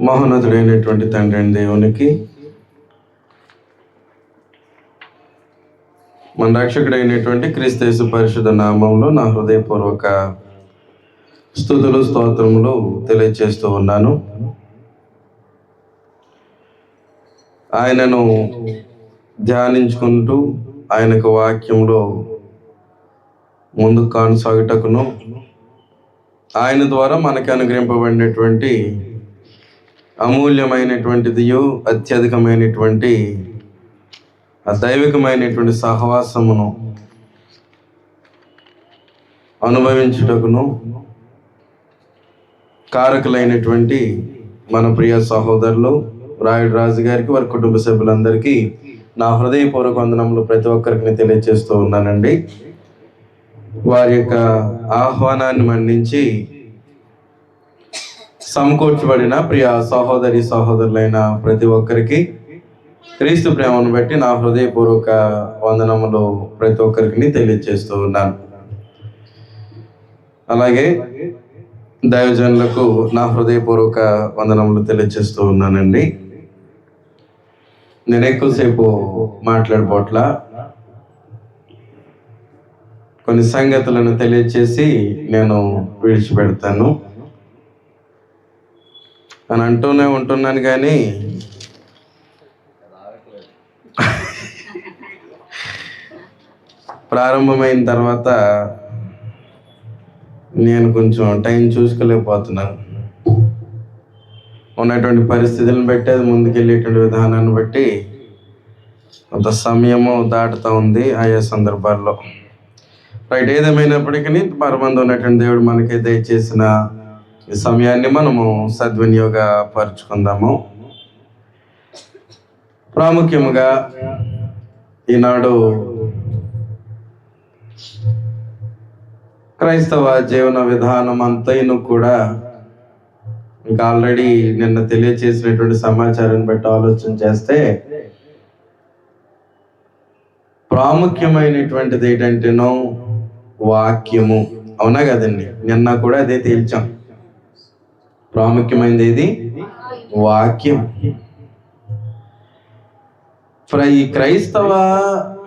మహోన్నతుడైనటువంటి తండ్రి అయిన దేవునికి, మన రక్షకుడైనటువంటి క్రీస్తు యేసు పరిశుద్ధ నామంలో నా హృదయపూర్వక స్తుతులు స్తోత్రములు తెలియజేస్తూ ఉన్నాను. ఆయనను ధ్యానించుకుంటూ ఆయనకు వాక్యంలో ముందుకు కొనసాగుటకును, ఆయన ద్వారా మనకు అనుగ్రహింపబడినటువంటి అమూల్యమైనటువంటిది అత్యధికమైనటువంటి దైవికమైనటువంటి సహవాసమును అనుభవించుటకును కారకులైనటువంటి మన ప్రియ సహోదరులు రాయుడు రాజు గారికి, వారి కుటుంబ సభ్యులందరికీ నా హృదయపూర్వక వందనములు ప్రతి ఒక్కరికి తెలియజేస్తూ ఉన్నానండి. వారి యొక్క ఆహ్వానాన్ని మన్నించి సమకూర్చబడిన ప్రియ సహోదరి సహోదరులైన ప్రతి ఒక్కరికి క్రీస్తు ప్రేమను బట్టి నా హృదయపూర్వక వందనములు ప్రతి ఒక్కరికి తెలియజేస్తూ ఉన్నాను. అలాగే దైవజనులకు నా హృదయపూర్వక వందనములు తెలియజేస్తూ ఉన్నానండి. నేను ఎక్కువసేపు మాట్లాడబోట్ల కొన్ని సంగతులను తెలియజేసి నేను విడిచిపెడతాను అని అంటూనే ఉంటున్నాను. కానీ ప్రారంభమైన తర్వాత నేను కొంచెం టైం చూసుకోలేకపోతున్నాను. ఉన్నటువంటి పరిస్థితులను బట్టి, అది ముందుకెళ్ళేటువంటి విధానాన్ని బట్టి కొంత సమయము దాటుతూ ఉంది ఆయా సందర్భాల్లో. రైట్, ఏదేమైనప్పటికీ పరమందు ఉన్నటువంటి దేవుడు మనకి దయచేసిన ఈ సమయాన్ని మనము సద్వినియోగపరుచుకుందాము. ప్రాముఖ్యముగా ఈనాడు క్రైస్తవ జీవన విధానం అంతైను కూడా ఇంకా ఆల్రెడీ నిన్న తెలియచేసినటువంటి సమాచారాన్ని బట్టి ఆలోచన చేస్తే ప్రాముఖ్యమైనటువంటిది ఏంటంటేనో వాక్యము. అవునా కదండి? నిన్న కూడా అదే తేల్చాం. ప్రాముఖ్యమైనది ఏది? వాక్యం. ఈ క్రైస్తవ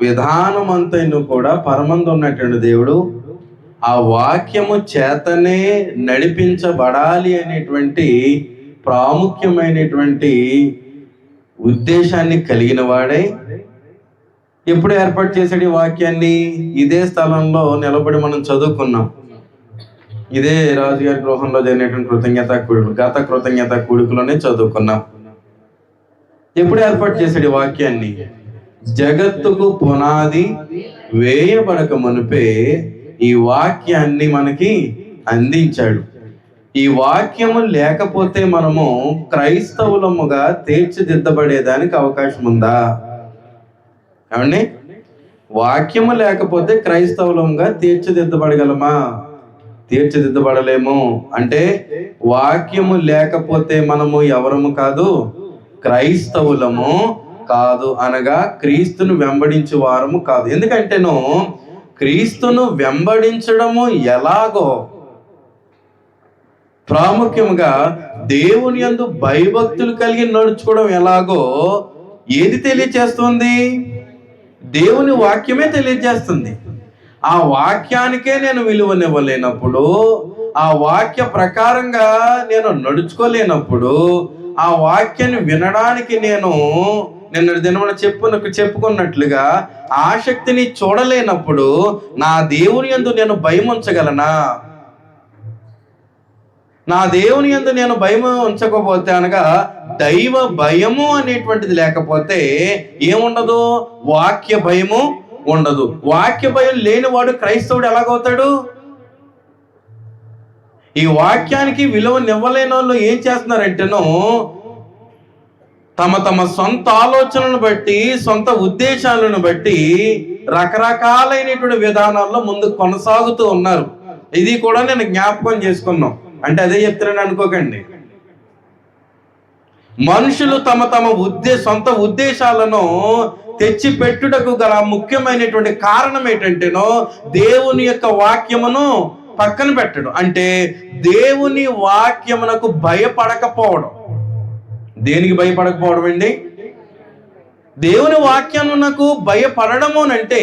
విధానం అంతైను కూడా పరమందు ఉన్నటువంటి దేవుడు ఆ వాక్యము చేతనే నడిపించబడాలి అనేటువంటి ప్రాముఖ్యమైనటువంటి ఉద్దేశాన్ని కలిగిన వాడే ఎప్పుడు ఏర్పాటు చేశాడు ఈ వాక్యాన్ని? ఇదే స్థలంలో నిలబడి మనం చదువుకున్నాం. ఇదే రాజుగారి గృహంలో జరిగినటువంటి గత కృతజ్ఞత కూడికలోనే చదువుకున్నాం. ఎప్పుడు ఏర్పాటు చేశాడు ఈ వాక్యాన్ని? జగత్తుకు పునాది వేయబడక మునిపే ఈ వాక్యాన్ని మనకి అందించాడు. ఈ వాక్యము లేకపోతే మనము క్రైస్తవులముగా తీర్చిదిద్దబడేదానికి అవకాశం ఉందా? ఏమండి? వాక్యము లేకపోతే క్రైస్తవులముగా తీర్చిదిద్దబడగలమా? తీర్చిదిద్దబడలేము. అంటే వాక్యము లేకపోతే మనము ఎవరము కాదు? క్రైస్తవులము కాదు, అనగా క్రీస్తును వెంబడించే వారము కాదు. ఎందుకంటేను క్రీస్తును వెంబడించడము ఎలాగో, ప్రాముఖ్యముగా దేవుని యందు భయభక్తులు కలిగి నడుచుకోవడం ఎలాగో ఏది తెలియజేస్తుంది? దేవుని వాక్యమే తెలియజేస్తుంది. ఆ వాక్యానికే నేను విలువనివ్వలేనప్పుడు, ఆ వాక్య ప్రకారంగా నేను నడుచుకోలేనప్పుడు, ఆ వాక్యాన్ని వినడానికి నేను నిన్న దినమున చెప్పుకున్నట్లుగా ఆసక్తిని చూడలేనప్పుడు నా దేవుని యందు నేను భయం ఉంచగలనా? నా దేవుని యందు నేను భయం ఉంచకపోతే, అనగా దైవ భయము అనేటువంటిది లేకపోతే ఏముండదు? వాక్య భయము ఉండదు. వాక్య భయం లేనివాడు క్రైస్తవుడు ఎలాగవుతాడు? ఈ వాక్యానికి విలువనివ్వలేని వాళ్ళు ఏం చేస్తున్నారంటేనో తమ సొంత ఆలోచనలను బట్టి, సొంత ఉద్దేశాలను బట్టి రకరకాలైనటువంటి విధానాల్లో ముందుకు కొనసాగుతూ ఉన్నారు. ఇది కూడా నేను జ్ఞాపకం చేసుకున్నాం. అంటే అదే చెప్తున్నాను అనుకోకండి. మనుషులు తమ సొంత ఉద్దేశాలను తెచ్చి పెట్టుటకు గల ముఖ్యమైనటువంటి కారణం ఏంటంటేనో దేవుని యొక్క వాక్యమును పక్కన పెట్టడం. అంటే దేవుని వాక్యమునకు భయపడకపోవడం. దేనికి భయపడకపోవడం అండి? దేవుని వాక్యానికి భయపడము అంటే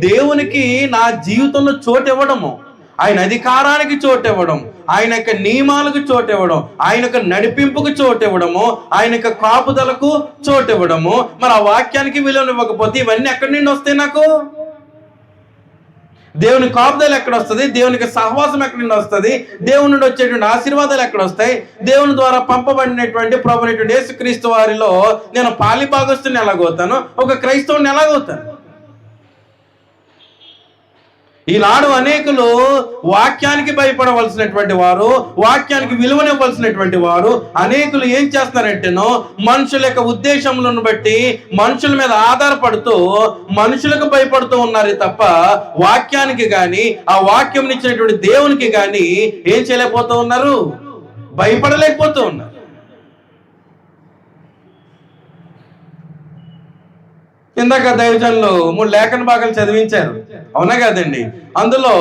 దేవునికి నా జీవితంలో చోటు ఇవ్వడము, ఆయన అధికారానికి చోటు ఇవ్వడం, ఆయన యొక్క నియమాలకు చోటు ఇవ్వడం, ఆయన యొక్క నడిపింపుకు చోటు ఇవ్వడము, ఆయన యొక్క కాపుదలకు చోటు ఇవ్వడము. మరి ఆ వాక్యానికి విలువను ఇవ్వకపోతే ఇవన్నీ ఎక్కడి నుండి వస్తాయి? నాకు దేవుని కాపుదలు ఎక్కడ వస్తుంది? దేవునికి సహవాసం ఎక్కడి నుండి వస్తుంది? దేవుని నుండి వచ్చేటువంటి ఆశీర్వాదాలు ఎక్కడ వస్తాయి? దేవుని ద్వారా పంపబడినటువంటి ప్రభువైనటువంటి యేసుక్రీస్తు వారిలో నేను పాలిభాగస్తుని ఎలాగవుతాను? ఒక క్రైస్తవుని ఎలాగవుతాను? ఈనాడు అనేకులు వాక్యానికి భయపడవలసినటువంటి వారు, వాక్యానికి విలువనివ్వాల్సినటువంటి వారు అనేకులు ఏం చేస్తున్నారంటేనో మనుషుల యొక్క ఉద్దేశములను బట్టి మనుషుల మీద ఆధారపడుతూ మనుషులకు భయపడుతూ ఉన్నారు తప్ప వాక్యానికి కానీ ఆ వాక్యం ఇచ్చినటువంటి దేవునికి కానీ ఏం చేయలేకపోతూ ఉన్నారు? భయపడలేకపోతూ ఉన్నారు. ఇందాక దైవజనులు 3 లేఖన భాగాలు చదివించారు, అవునా కదండి? అందులో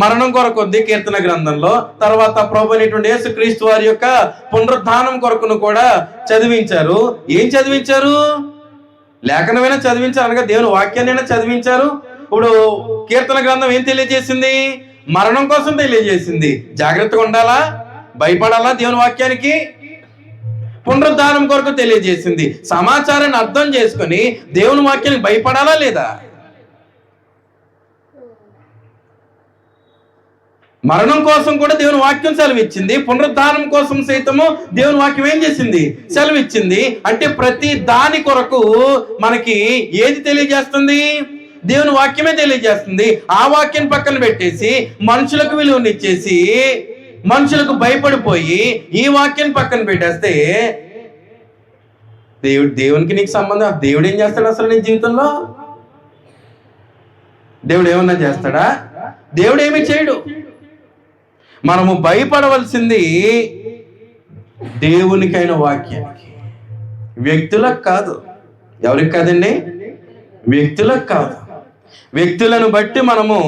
మరణం కొరకు ఉంది కీర్తన గ్రంథంలో, తర్వాత ప్రభువైనటువంటి యేసుక్రీస్తు వారి యొక్క పునరుద్ధానం కొరకును కూడా చదివించారు. ఏం చదివించారు? లేఖనమైనా చదివించారు, అనగా దేవుని వాక్యాన్నైనా చదివించారు. ఇప్పుడు కీర్తన గ్రంథం ఏం తెలియజేసింది? మరణం కోసం తెలియజేసింది. జాగ్రత్తగా ఉండాలా, భయపడాలా దేవుని వాక్యానికి? పునరుద్ధానం కొరకు తెలియజేసింది. సమాచారాన్ని అర్థం చేసుకొని దేవుని వాక్యానికి భయపడాలా లేదా? మరణం కోసం కూడా దేవుని వాక్యం సెలవిచ్చింది, పునరుద్ధానం కోసం సైతము దేవుని వాక్యం ఏం చేసింది? సెలవిచ్చింది. అంటే ప్రతి దాని కొరకు మనకి ఏది తెలియజేస్తుంది? దేవుని వాక్యమే తెలియజేస్తుంది. ఆ వాక్యం పక్కన పెట్టేసి మనుషులకు విలువనిచ్చేసి మనుషులకు భయపడిపోయి ఈ వాక్యం పక్కన పెట్టేస్తే దేవునికి నీకు సంబంధం? దేవుడు ఏం చేస్తాడు అసలు నీ జీవితంలో? దేవుడు ఏమన్నా చేస్తాడా? దేవుడు ఏమీ చేయడు. మనము భయపడవలసింది దేవునికైన వాక్యానికి, వ్యక్తులకు కాదు. ఎవరికి కాదండి? వ్యక్తులకు కాదు. వ్యక్తులను బట్టి మనము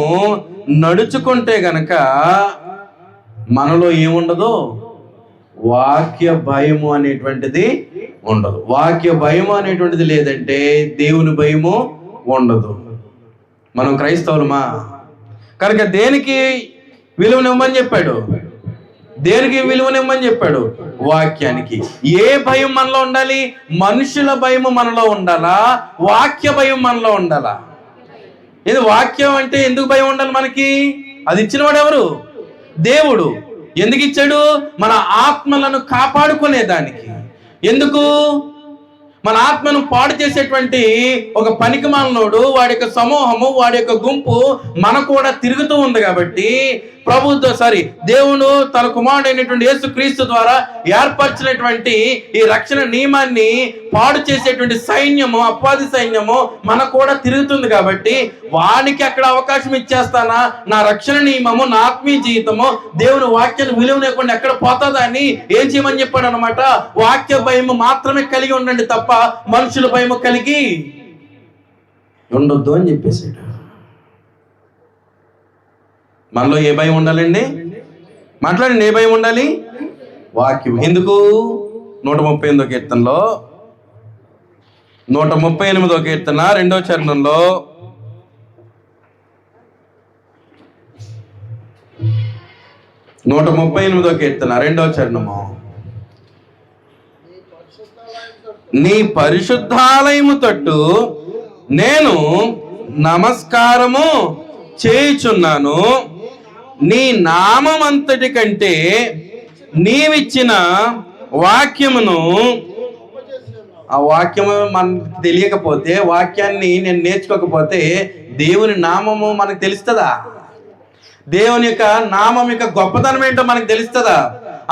నడుచుకుంటే గనక మనలో ఏముండదు? వాక్య భయము అనేటువంటిది ఉండదు. వాక్య భయము అనేటువంటిది లేదంటే దేవుని భయము ఉండదు. మనం క్రైస్తవులమా కనుక దేనికి విలువనివ్వమని చెప్పాడు? దేనికి విలువనివ్వమని చెప్పాడు? వాక్యానికి. ఏ భయం మనలో ఉండాలి? మనుషుల భయము మనలో ఉండాలా? వాక్య భయం మనలో ఉండాలా? ఇది వాక్యం అంటే ఎందుకు భయం ఉండాలి మనకి? అది ఇచ్చినవాడు ఎవరు? దేవుడు. ఎందుకు ఇచ్చాడు? మన ఆత్మలను కాపాడుకునేదానికి. ఎందుకు? మన ఆత్మను పాడు చేసేటువంటి ఒక పనికిమాలినోడు, వాడి యొక్క సమూహము, వాడి యొక్క గుంపు మన కూడా తిరుగుతూ ఉంది కాబట్టి దేవుడు తన కుమారుడైనటువంటి యేసుక్రీస్తు ద్వారా ఏర్పరిచినటువంటి ఈ రక్షణ నియమాన్ని పాడు చేసేటువంటి సైన్యము, అపవాది సైన్యము మన కూడా తిరుగుతుంది కాబట్టి వానికి అక్కడ అవకాశం ఇచ్చేస్తానా? నా రక్షణ నియమము, నా ఆత్మీయ జీవితము దేవుని వాక్యాన్ని విలువ లేకుండా ఎక్కడ పోతుందా అని ఏం చేయమని చెప్పాడు అనమాట. వాక్య భయము మాత్రమే కలిగి ఉండండి తప్ప మనుషుల భయము కలిగి ఉండొద్దు అని చెప్పేసాడు. మనలో ఏ భయం ఉండాలండి? మాట్లాడండి. ఏ భయం ఉండాలి? వాక్యం. ఎందుకు? 138వ కీర్తనలో 138వ కీర్తన 2వ చరణంలో కీర్తన 2వ చరణము, నీ పరిశుద్ధాలయము తట్టు నేను నమస్కారము చేయుచున్నాను. నీ నామమంతటి కంటే నీవిచ్చిన వాక్యమును, ఆ వాక్యము మనకు తెలియకపోతే, వాక్యాన్ని నేను నేర్చుకోకపోతే దేవుని నామము మనకు తెలుస్తుందా? దేవుని యొక్క నామం యొక్క గొప్పతనం ఏంటో మనకు తెలుస్తుందా?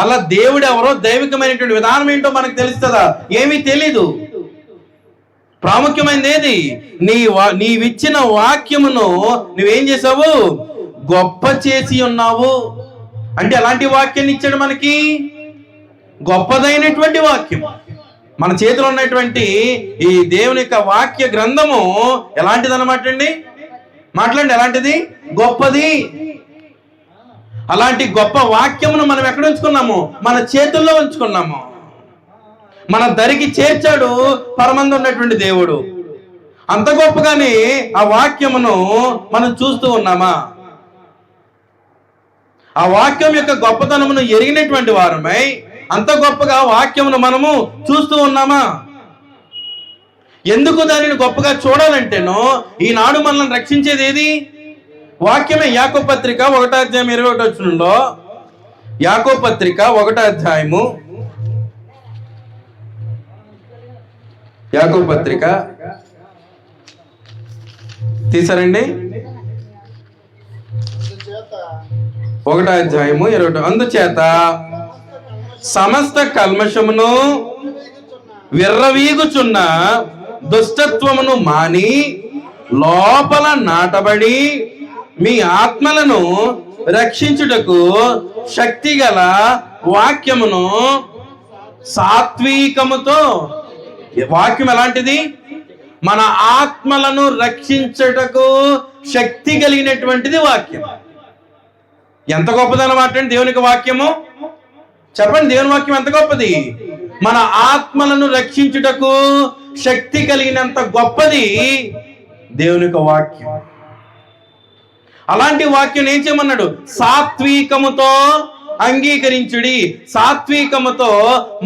అలా దేవుడు ఎవరో, దైవికమైనటువంటి విధానం ఏంటో మనకు తెలుస్తుందా? ఏమీ తెలీదు. ప్రాముఖ్యమైనది ఏది? నీవిచ్చిన వాక్యమును నువ్వేం చేసావు? గొప్ప చేసి ఉన్నావు. అంటే ఎలాంటి వాక్యాన్ని ఇచ్చాడు మనకి? గొప్పదైనటువంటి వాక్యం. మన చేతిలో ఉన్నటువంటి ఈ దేవుని యొక్క వాక్య గ్రంథము ఎలాంటిది అన్నమాట అండి? మాట్లాడండి. ఎలాంటిది? గొప్పది. అలాంటి గొప్ప వాక్యమును మనం ఎక్కడ ఉంచుకున్నాము? మన చేతుల్లో ఉంచుకున్నాము. మన దరికి చేర్చాడు పరమందు ఉన్నటువంటి దేవుడు. అంత గొప్పగానే ఆ వాక్యమును మనం చూస్తూ ఉన్నామా? ఆ వాక్యం యొక్క గొప్పతనమును ఎరిగినటువంటి వారమై అంత గొప్పగా వాక్యమును మనము చూస్తూ ఉన్నామా? ఎందుకు దానిని గొప్పగా చూడాలంటేనో ఈనాడు మనల్ని రక్షించేది ఏది? వాక్యమే. యాకోబు పత్రిక 1:21 యాకోబు పత్రిక 1 యాకోబు పత్రిక తీసారండి 1:21. అందుచేత సమస్త కల్మషమును విర్రవీగుచున్న దుష్టత్వమును మాని లోపల నాటబడి మీ ఆత్మలను రక్షించుటకు శక్తిగల వాక్యమును సాత్వికముతో. వాక్యం ఎలాంటిది? మన ఆత్మలను రక్షించుటకు శక్తి కలిగినటువంటిది వాక్యం. ఎంత గొప్పదన్నమాట అండి దేవునికి వాక్యము. చెప్పండి, దేవుని వాక్యం ఎంత గొప్పది? మన ఆత్మలను రక్షించుటకు శక్తి కలిగినంత గొప్పది దేవుని వాక్యం. అలాంటి వాక్యం ఏం చేయమన్నాడు? సాత్వికముతో అంగీకరించుడి. సాత్వికముతో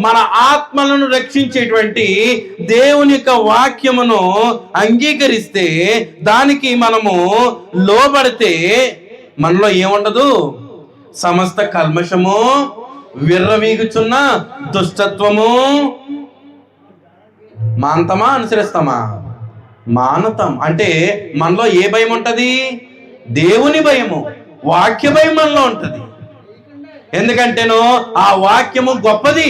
మన ఆత్మలను రక్షించేటువంటి దేవుని యొక్క వాక్యమును అంగీకరిస్తే, దానికి మనము లోబడితే మనలో ఏముండదు? సమస్త కల్మషము, విర్రవీగుచున్న దుష్టత్వము మాంతమా అనుసరిస్తామా? మానతం. అంటే మనలో ఏ భయం ఉంటది? దేవుని భయము, వాక్య భయం మనలో ఉంటది. ఎందుకంటేనో ఆ వాక్యము గొప్పది.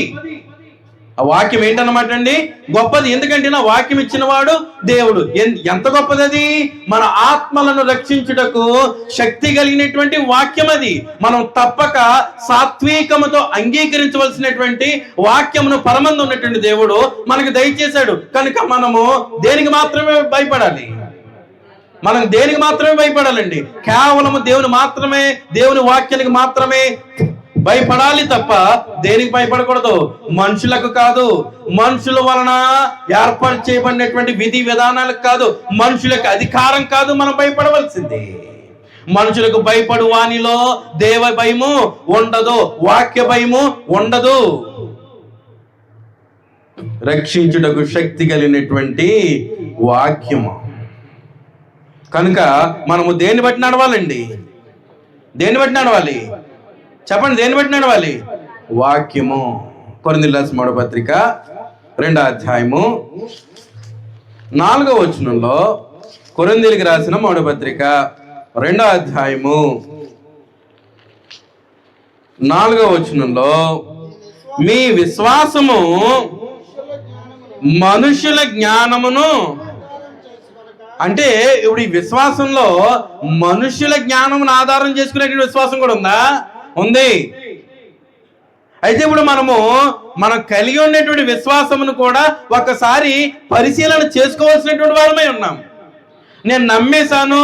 ఆ వాక్యం ఏంటన్నమాట అండి? గొప్పది. ఎందుకంటే నా వాక్యం ఇచ్చిన వాడు దేవుడు. ఎంత గొప్పది అది! మన ఆత్మలను రక్షించుటకు శక్తి కలిగినటువంటి వాక్యం అది. మనం తప్పక సాత్వికముతో అంగీకరించవలసినటువంటి వాక్యమును పరమందు ఉన్నటువంటి దేవుడు మనకు దయచేశాడు. కనుక మనము దేనికి మాత్రమే భయపడాలి? మనం దేనికి మాత్రమే భయపడాలండి? కేవలము దేవుని వాక్యానికి మాత్రమే భయపడాలి తప్ప దేనికి భయపడకూడదు? మనుషులకు కాదు, మనుషుల వలన ఏర్పాటు చేయబడినటువంటి విధి విధానాలకు కాదు, మనుషులకు అధికారం కాదు మనం భయపడవలసింది. మనుషులకు భయపడు వానిలో దేవ భయము ఉండదు, వాక్య భయము ఉండదు. రక్షించుటకు శక్తి కలిగినటువంటి వాక్యము. కనుక మనము దేన్ని బట్టి నడవాలండి? దేన్ని బట్టి నడవాలి? చెప్పండి, దేన్ని బట్టి నడవాలి? వాక్యము. కొరింథీయులకు రాసిన మొదటి పత్రిక 2:4 కొరింథీయులకు రాసిన మొదటి పత్రిక 2:4 మీ విశ్వాసము మనుషుల జ్ఞానమును. అంటే ఇప్పుడు ఈ విశ్వాసంలో మనుషుల జ్ఞానమును ఆధారం చేసుకునేటువంటి విశ్వాసం కూడా ఉందా? ఉంది. అయితే ఇప్పుడు మనం కలిగి ఉన్నటువంటి విశ్వాసమును కూడా ఒకసారి పరిశీలన చేసుకోవాల్సినటువంటి వారమై ఉన్నాం. నేను నమ్మేశాను,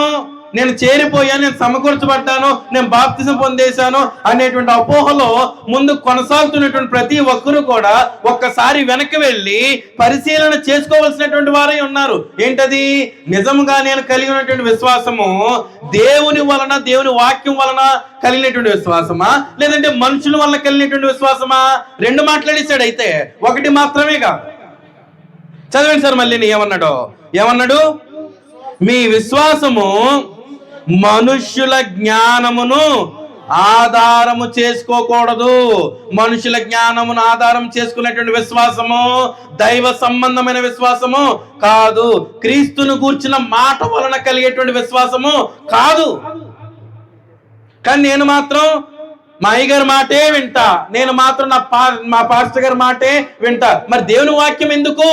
నేను చేరిపోయాను, నేను సమకూర్చబడ్డాను, నేను బాప్తిజం పొందేశాను అనేటువంటి అపోహలో ముందు కొనసాగుతున్నటువంటి ప్రతి ఒక్కరూ కూడా ఒక్కసారి వెనక్కి వెళ్ళి పరిశీలన చేసుకోవాల్సినటువంటి వారై ఉన్నారు. ఏంటది? నిజంగా నేను కలిగి ఉన్నటువంటి విశ్వాసము దేవుని వలన, దేవుని వాక్యం వలన కలిగినటువంటి విశ్వాసమా, లేదంటే మనుషుల వలన కలిగినటువంటి విశ్వాసమా? రెండు మాట్లాడేశాడు. అయితే ఒకటి మాత్రమే కాదు. చదవండి సార్ మళ్ళీ ఏమన్నాడు? మీ విశ్వాసము మనుష్యుల జ్ఞానమును ఆధారము చేసుకోకూడదు. మనుషుల జ్ఞానమును ఆధారం చేసుకునేటువంటి విశ్వాసము దైవ సంబంధమైన విశ్వాసము కాదు. క్రీస్తును గూర్చిన మాట వలన కలిగేటువంటి విశ్వాసము కాదు. కానీ నేను మాత్రం మా అయ్యగారి మాటే వింటా, నేను మాత్రం మా పాస్టర్ గారి మాటే వింటా. మరి దేవుని వాక్యం ఎందుకు?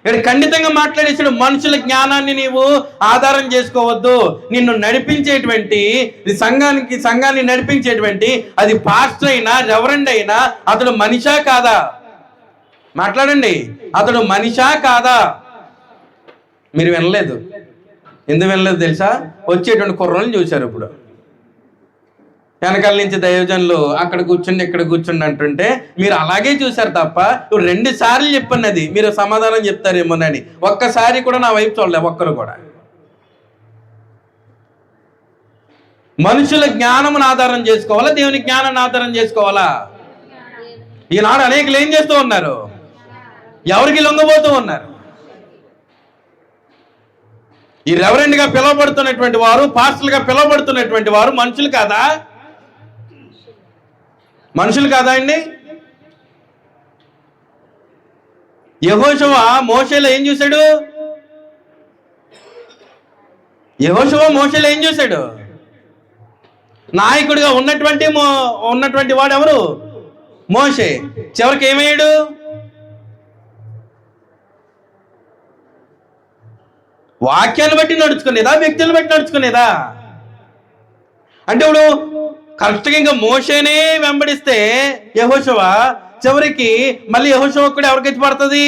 ఇక్కడ ఖండితంగా మాట్లాడేసాడు. మనుషుల జ్ఞానాన్ని నీవు ఆధారం చేసుకోవద్దు. నిన్ను నడిపించేటువంటి సంఘాన్ని నడిపించేటువంటి అది పాస్టర్ అయినా రెవరెండ్ అయినా అతడు మనిషా కాదా? మాట్లాడండి, అతడు మనిషా కాదా? మీరు వినలేదు. ఎందుకు వినలేదు తెలుసా? వచ్చేటువంటి కుర్రలను చూశారు. ఇప్పుడు వెనకాల నుంచి దైవజనులు అక్కడ కూర్చుండి ఇక్కడ కూర్చుండి అంటుంటే మీరు అలాగే చూశారు తప్ప 2 సార్లు చెప్పన్నది మీరు సమాధానం చెప్తారేమోనని ఒక్కసారి కూడా నా వైపు చూడలే ఒక్కరు కూడా. మనుషుల జ్ఞానమును ఆధారం చేసుకోవాలా, దేవుని జ్ఞానాన్ని ఆధారం చేసుకోవాలా? ఈనాడు అనేకులు ఏం చేస్తూ ఉన్నారు? ఎవరికి లొంగబోతూ ఉన్నారు? ఈ రెవరెండ్గా పిలువబడుతున్నటువంటి వారు, పాస్టర్లుగా పిలువబడుతున్నటువంటి వారు మనుషులు కాదా? మనుషులు కాదా అండి? యెహోషువ మోషేలో ఏం చూశాడు? యెహోషువ మోషేలో ఏం చూశాడు? నాయకుడిగా ఉన్నటువంటి వాడు ఎవరు? మోషే. చివరికి ఏమయ్యాడు? వాక్యాన్ని బట్టి నడుచుకునేదా, వ్యక్తులను బట్టి నడుచుకునేదా? అంటే ఇప్పుడు కరెక్ట్గా ఇంకా మోషేనే వెంబడిస్తే యెహోషువ, చివరికి మళ్ళీ యెహోషువ కూడా ఎవరికైతే పడుతుంది?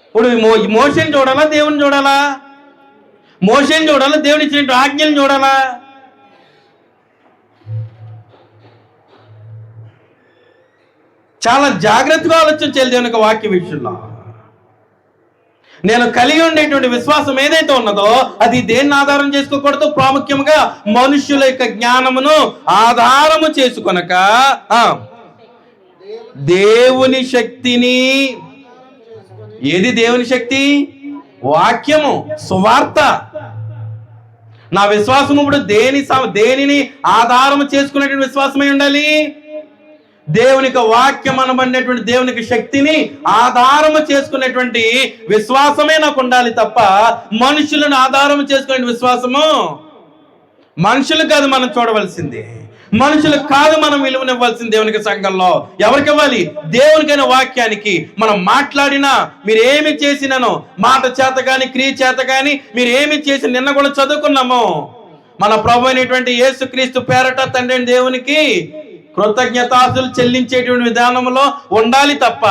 ఇప్పుడు మోషేని చూడాలా, దేవుని చూడాలా? మోషేని చూడాలా, దేవుని ఇచ్చిన ఆజ్ఞలను చూడాలా? చాలా జాగ్రత్తగా ఆలోచించాలి దేవుని యొక్క వాక్య విషయంలో. నేను కలిగి ఉండేటువంటి విశ్వాసం ఏదైతే ఉన్నదో అది దేన్ని ఆధారం చేసుకోకూడదు? ప్రాముఖ్యంగా మనుషుల యొక్క జ్ఞానమును ఆధారము చేసుకొనక దేవుని శక్తిని. ఏది దేవుని శక్తి? వాక్యము, సువార్త. నా విశ్వాసం ఇప్పుడు దేనిని ఆధారం చేసుకునేటువంటి విశ్వాసమై ఉండాలి? దేవునికి వాక్యం అనబడినటువంటి దేవునికి శక్తిని ఆధారము చేసుకునేటువంటి విశ్వాసమే నాకు ఉండాలి తప్ప మనుషులను ఆధారం చేసుకునే విశ్వాసము మనుషులు కాదు మనం చూడవలసింది. మనుషులకు కాదు మనం విలువనివ్వాల్సింది దేవునికి సంఘంలో. ఎవరికి ఇవ్వాలి? దేవునికైన వాక్యానికి. మనం మాట్లాడినా, మీరు ఏమి చేసినానో, మాట చేత కానీ క్రియ చేత కానీ మీరు ఏమి చేసి నిన్న కూడా చదువుకున్నాము, మన ప్రభు అయినటువంటి యేసుక్రీస్తు పేరట తండ్రి దేవునికి కృతజ్ఞతాస్తులు చెల్లించేటువంటి విధానంలో ఉండాలి తప్ప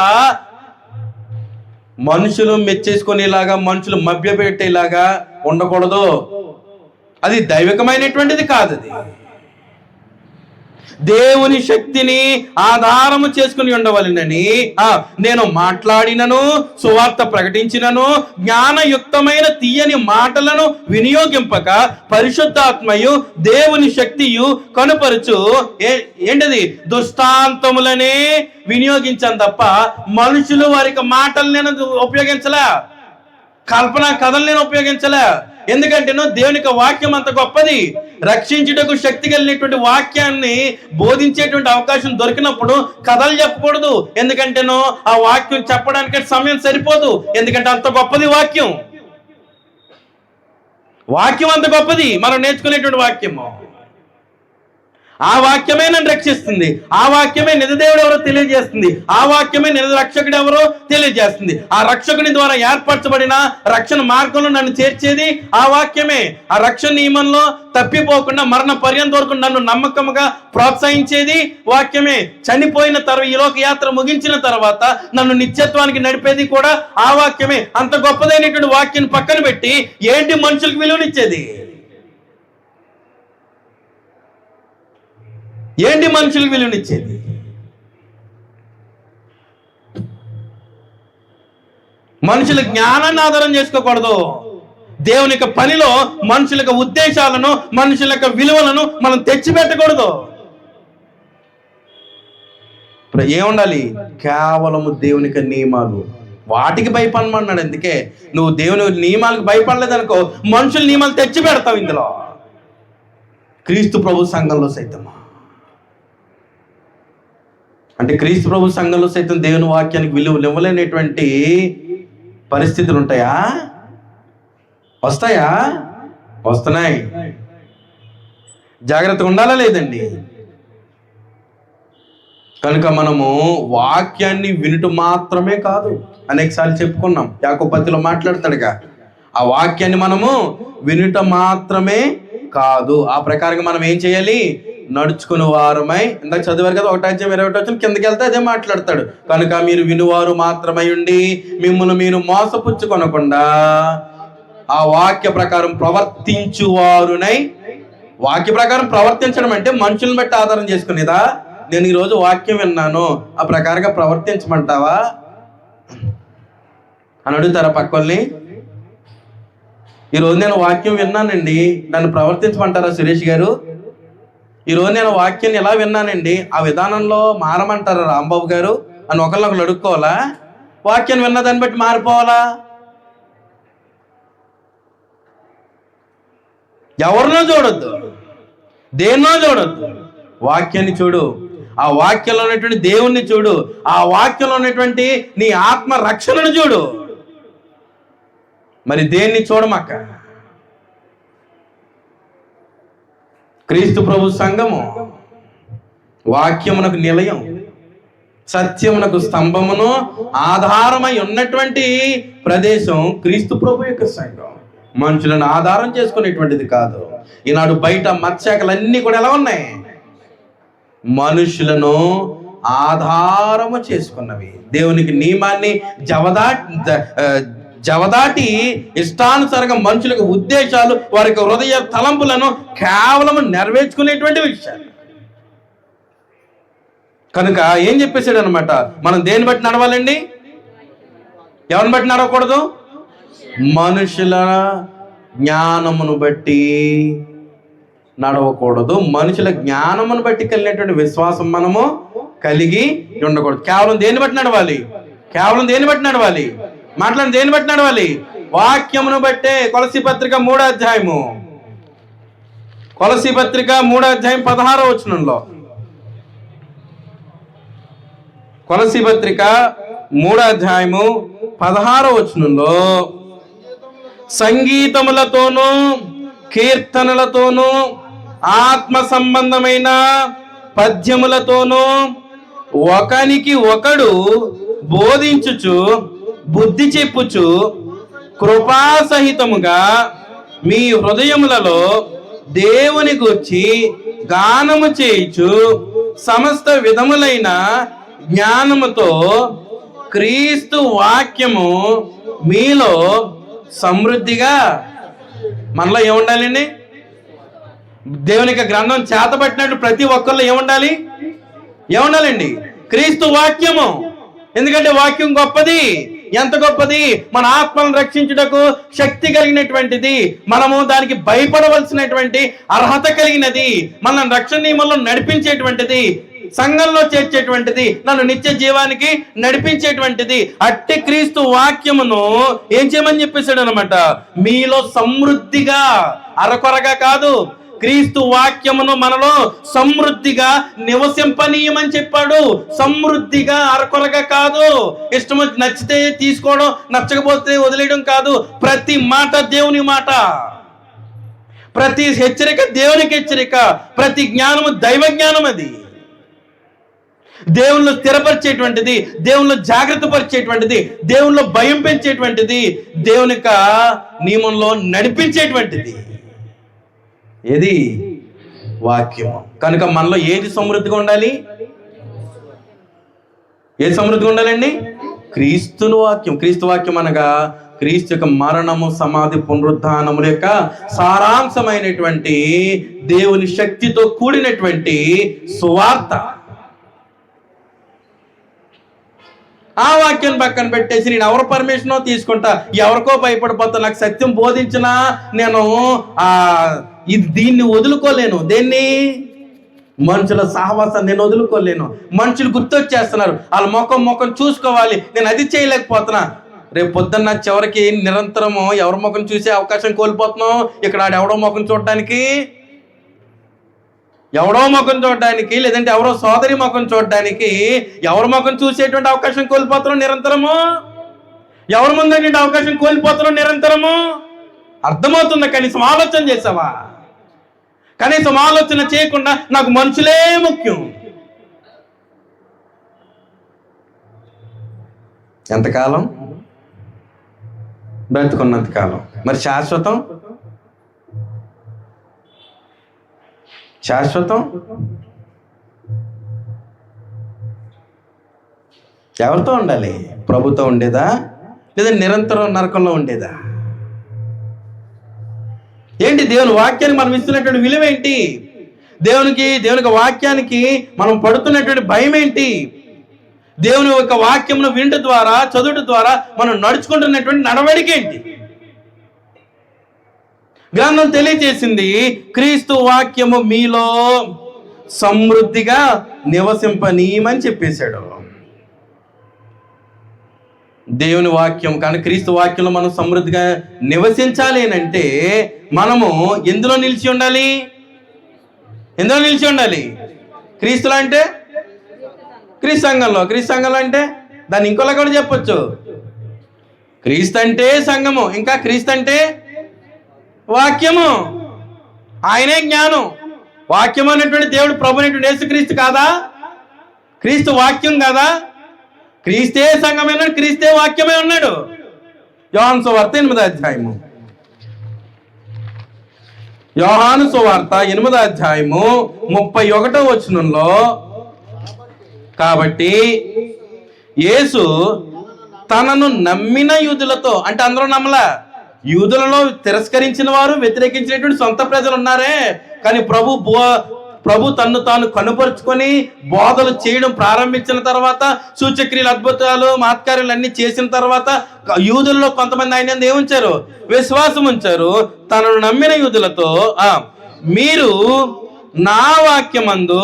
మనుషులు మెచ్చేసుకునేలాగా, మనుషులు మభ్యపెట్టేలాగా ఉండకూడదు. అది దైవికమైనటువంటిది కాదు. అది దేవుని శక్తిని ఆధారము చేసుకుని ఉండవలెనని నేను మాట్లాడినను, సువార్త ప్రకటించినను, జ్ఞానయుక్తమైన తీయని మాటలను వినియోగింపక పరిశుద్ధాత్మయు దేవుని శక్తియు కనుపరుచు ఏంటది దుష్టాంతములనే వినియోగించాను తప్ప మనుషులు వారికి మాటలు నేను ఉపయోగించలే, కల్పన కథలు నేను ఉపయోగించలే. ఎందుకంటే దేవునికి వాక్యం అంత గొప్పది. రక్షించుటకు శక్తి కలిగినటువంటి వాక్యాన్ని బోధించేటువంటి అవకాశం దొరికినప్పుడు కథలు చెప్పకూడదు. ఎందుకంటేనో ఆ వాక్యం చెప్పడానికి సమయం సరిపోదు. ఎందుకంటే అంత గొప్పది వాక్యం. వాక్యం అంత గొప్పది, మనం నేర్చుకునేటువంటి వాక్యము. ఆ వాక్యమే నన్ను రక్షిస్తుంది. ఆ వాక్యమే నిజదేవుడు ఎవరో తెలియజేస్తుంది. ఆ వాక్యమే నిజ రక్షకుడు ఎవరో తెలియజేస్తుంది. ఆ రక్షకుని ద్వారా ఏర్పరచబడిన రక్షణ మార్గంలో నన్ను చేర్చేది ఆ వాక్యమే. ఆ రక్షణ నియమంలో తప్పిపోకుండా మరణ పర్యంతం వరకు నన్ను నమ్మకంగా ప్రోత్సహించేది వాక్యమే. చనిపోయిన తర్వాత, ఈ లోక యాత్ర ముగించిన తర్వాత నన్ను నిత్యత్వానికి నడిపేది కూడా ఆ వాక్యమే. అంత గొప్పదైనటువంటి వాక్యాన్ని పక్కన పెట్టి ఏంటి మనుషులకు విలువనిచ్చేది? ఏంటి మనుషులకు విలువనిచ్చేది? మనుషుల జ్ఞానాన్ని ఆధారం చేసుకోకూడదు. దేవుని యొక్క పనిలో మనుషుల యొక్క ఉద్దేశాలను, మనుషుల యొక్క విలువలను మనం తెచ్చిపెట్టకూడదు. ఇప్పుడు ఏముండాలి? కేవలము దేవుని యొక్క నియమాలు, వాటికి భయపడమన్నాడు. అందుకే నువ్వు దేవుని నియమాలకు భయపడలేదనుకో, మనుషుల నియమాలు తెచ్చి పెడతావు ఇందులో. క్రీస్తు ప్రభు సంఘంలో సైతమా, అంటే క్రీస్తు ప్రభు సంఘంలో సైతం దేవుని వాక్యానికి విలువలు ఇవ్వలేనటువంటి పరిస్థితులు ఉంటాయా? వస్తాయా? వస్తున్నాయి. జాగ్రత్తగా ఉండాలా లేదండి? కనుక మనము వాక్యాన్ని వినుట మాత్రమే కాదు, అనేకసార్లు చెప్పుకున్నాం. యాకోబు పత్రికలో మాట్లాడతాడుగా, ఆ వాక్యాన్ని మనము వినుట మాత్రమే కాదు, ఆ ప్రకారంగా మనం ఏం చేయాలి? నడుచుకుని వారమై. ఇందాక చదివారు కదా 1:21 కిందకి వెళ్తే అదే మాట్లాడతాడు. కనుక మీరు వినువారు మాత్రమై ఉండి మిమ్మల్ని మీరు మోసపుచ్చుకొనకుండా ఆ వాక్య ప్రకారం ప్రవర్తించువారునై వాక్య ప్రకారం ప్రవర్తించడం అంటే మనుషులను బట్టి ఆధారం చేసుకునేదా? నేను ఈరోజు వాక్యం విన్నాను, ఆ ప్రకారంగా ప్రవర్తించమంటావా అని అడుగుతారా పక్కల్ని? ఈరోజు నేను వాక్యం విన్నానండి, నన్ను ప్రవర్తించమంటారా సురేష్ గారు? ఈరోజు నేను వాక్యాన్ని ఎలా విన్నానండి, ఆ విధానంలో మారమంటారా రాంబాబు గారు అని ఒకళ్ళొకళ్ళు అడుక్కోవాలా? వాక్యాన్ని విన్న దాన్ని బట్టి మారిపోవాలా? ఎవరినో చూడొద్దు, దేన్నో చూడొద్దు, వాక్యాన్ని చూడు. ఆ వాక్యంలో ఉన్నటువంటి దేవుణ్ణి చూడు, ఆ వాక్యంలో ఉన్నటువంటి నీ ఆత్మ రక్షణను చూడు. మరి దేన్ని చూడమక్క? క్రీస్తు ప్రభు సంఘము వాక్యమునకు నిలయం, సత్యమునకు స్తంభమును ఆధారమై ఉన్నటువంటి ప్రదేశం క్రీస్తు ప్రభు యొక్క సంఘం. మనుషులను ఆధారం చేసుకునేటువంటిది కాదు. ఈనాడు బయట మత్స్యకలన్నీ కూడా ఎలా ఉన్నాయి? మనుషులను ఆధారము చేసుకున్నవి. దేవునికి నియమాన్ని జవదాటి ఇష్టానుసారంగా మనుషులకు ఉద్దేశాలు, వారికి హృదయ తలంపులను కేవలం నెరవేర్చుకునేటువంటి విషయాలు. కనుక ఏం చెప్పేశాడు అనమాట, మనం దేన్ని బట్టి నడవాలండి? ఎవరిని బట్టి నడవకూడదు? మనుషుల జ్ఞానమును బట్టి నడవకూడదు. మనుషుల జ్ఞానమును బట్టి కలిగినటువంటి విశ్వాసం మనము కలిగి ఉండకూడదు. కేవలం దేన్ని బట్టి నడవాలి? కేవలం దేన్ని బట్టి నడవాలి? మాట్లాడి దేన్ని బట్టి నడవాలి? వాక్యమును బట్టే. కొలసీ పత్రిక 3వ అధ్యాయము, కొలసీ పత్రిక 3వ అధ్యాయం 16వ వచనంలో, కొలసీ పత్రిక 3వ అధ్యాయము 16వ వచనంలో, సంగీతములతోనూ కీర్తనలతోనూ ఆత్మ సంబంధమైన పద్యములతోనూ ఒకనికి ఒకడు బోధించుచు బుద్ధి చెప్పుచు కృపాసహితముగా మీ హృదయములలో దేవుని గూర్చి గానము చేయుచు సమస్త విధములైన జ్ఞానముతో క్రీస్తు వాక్యము మీలో సమృద్ధిగా. మనలో ఏముండాలండి? దేవునికి గ్రంథం చేతబట్టినట్టు ప్రతి ఒక్కరిలో ఏముండాలండి? క్రీస్తు వాక్యము. ఎందుకంటే వాక్యం గొప్పది. ఎంత గొప్పది? మన ఆత్మలను రక్షించుటకు శక్తి కలిగినటువంటిది, మనము దానికి భయపడవలసినటువంటి అర్హత కలిగినది, మనల్ని రక్షణ నియమంలో నడిపించేటువంటిది, సంఘంలో చేర్చేటువంటిది, నన్ను నిత్య జీవానికి నడిపించేటువంటిది. అట్టి క్రీస్తు వాక్యమును ఏం చేయమని చెప్పేశాడు అనమాట, మీలో సమృద్ధిగా, అరకొరగా కాదు, క్రీస్తు వాక్యమును మనలో సమృద్ధిగా నివసింపనీయమని చెప్పాడు. సమృద్ధిగా, అరకొరగా కాదు. ఇష్టం వచ్చి నచ్చితే తీసుకోవడం, నచ్చకపోతే వదిలేయడం కాదు. ప్రతి మాట దేవుని మాట, ప్రతి హెచ్చరిక దేవునికి హెచ్చరిక, ప్రతి జ్ఞానము దైవ జ్ఞానం. అది దేవుళ్ళు స్థిరపరిచేటువంటిది, దేవుళ్ళు జాగ్రత్త పరిచేటువంటిది, దేవుళ్ళు భయం పెంచేటువంటిది, దేవుని యొక్క నియమంలో నడిపించేటువంటిది. ఏది? వాక్యము. కనుక మనలో ఏది సమృద్ధిగా ఉండాలి? ఏది సమృద్ధిగా ఉండాలండి? క్రీస్తుని వాక్యం. క్రీస్తు వాక్యం అనగా క్రీస్తు యొక్క మరణము, సమాధి, పునరుద్ధానముల యొక్క సారాంశమైనటువంటి దేవుని శక్తితో కూడినటువంటి సువార్త. ఆ వాక్యాన్ని పక్కన పెట్టేసి నేను ఎవరు పర్మిషనో తీసుకుంటా, ఎవరికో భయపడిపోతా, నాకు సత్యం బోధించినా నేను దీన్ని వదులుకోలేను. దేన్ని? మనుషుల సహవాసాన్ని నేను వదులుకోలేను. మనుషులు గుర్తొచ్చేస్తున్నారు, వాళ్ళ ముఖం చూసుకోవాలి, నేను అది చేయలేకపోతున్నా. రేపు పొద్దున్న చివరికి నిరంతరము ఎవరి ముఖం చూసే అవకాశం కోల్పోతున్నాం. ఇక్కడ ఎవడో ముఖం చూడడానికి, లేదంటే ఎవరో సోదరి ముఖం చూడడానికి, ఎవరి ముఖం చూసేటువంటి అవకాశం కోల్పోతున్నాం నిరంతరము. ఎవరి ముందు అవకాశం కోల్పోతున్నాం నిరంతరము. అర్థమవుతుందా? కనీసం ఆలోచన చేసావా? కనీసం ఆలోచన చేయకుండా నాకు మనుషులే ముఖ్యం. ఎంతకాలం? బ్రతుకున్నంత కాలం. మరి శాశ్వతం ఎవరితో ఉండాలి? ప్రభుతో ఉండేదా, లేదా నిరంతరం నరకంలో ఉండేదా? ఏంటి దేవుని వాక్యానికి మనం ఇస్తున్నటువంటి విలువ ఏంటి? దేవునికి వాక్యానికి మనం పడుతున్నటువంటి భయం ఏంటి? దేవుని యొక్క వాక్యమును వినడం ద్వారా, చదువుట ద్వారా మనం నడుచుకుంటున్నటువంటి నడవడిక ఏంటి? గ్రంథం తెలియజేసింది, క్రీస్తు వాక్యము మీలో సమృద్ధిగా నివసింపనీయమని చెప్పేశాడు. దేవుని వాక్యం కానీ క్రీస్తు వాక్యంలో మనం సమృద్ధిగా నివసించాలి అంటే మనము ఎందులో నిలిచి ఉండాలి? ఎందులో నిలిచి ఉండాలి? క్రీస్తులో అంటే క్రీస్తు సంఘంలో. క్రీస్తు సంఘంలో అంటే దాన్ని ఇంకోలా కూడా చెప్పొచ్చు. క్రీస్తు అంటే సంఘము, ఇంకా క్రీస్తు అంటే వాక్యము. ఆయనే జ్ఞానం. వాక్యం అనేటువంటి దేవుడు ప్రభు అనేటువంటి యేసుక్రీస్తు కాదా? క్రీస్తు వాక్యం కాదా? క్రీస్తే సంఘమే ఉన్నాడు, క్రీస్తే వాక్యమే ఉన్నాడు. యోహాను సువార్త 8వ అధ్యాయము. యోహాను సువార్త 8వ అధ్యాయము 31వ వచనంలో, కాబట్టి యేసు తనను నమ్మిన యూదులతో, అంటే అందరూ నమ్మలా, యూదులలో తిరస్కరించిన వారు, వ్యతిరేకించినటువంటి సొంత ప్రజలు ఉన్నారే, కానీ ప్రభు తన్ను తాను కనుపరుచుకొని బోధలు చేయడం ప్రారంభించిన తర్వాత, సూచక్రియలు, అద్భుతాలు, మహత్కార్యాలు అన్ని చేసిన తర్వాత యూదులలో కొంతమంది ఆయన ఏముంచారు? విశ్వాసం ఉంచారు. తనను నమ్మిన యూదులతో, మీరు నా వాక్యమందు,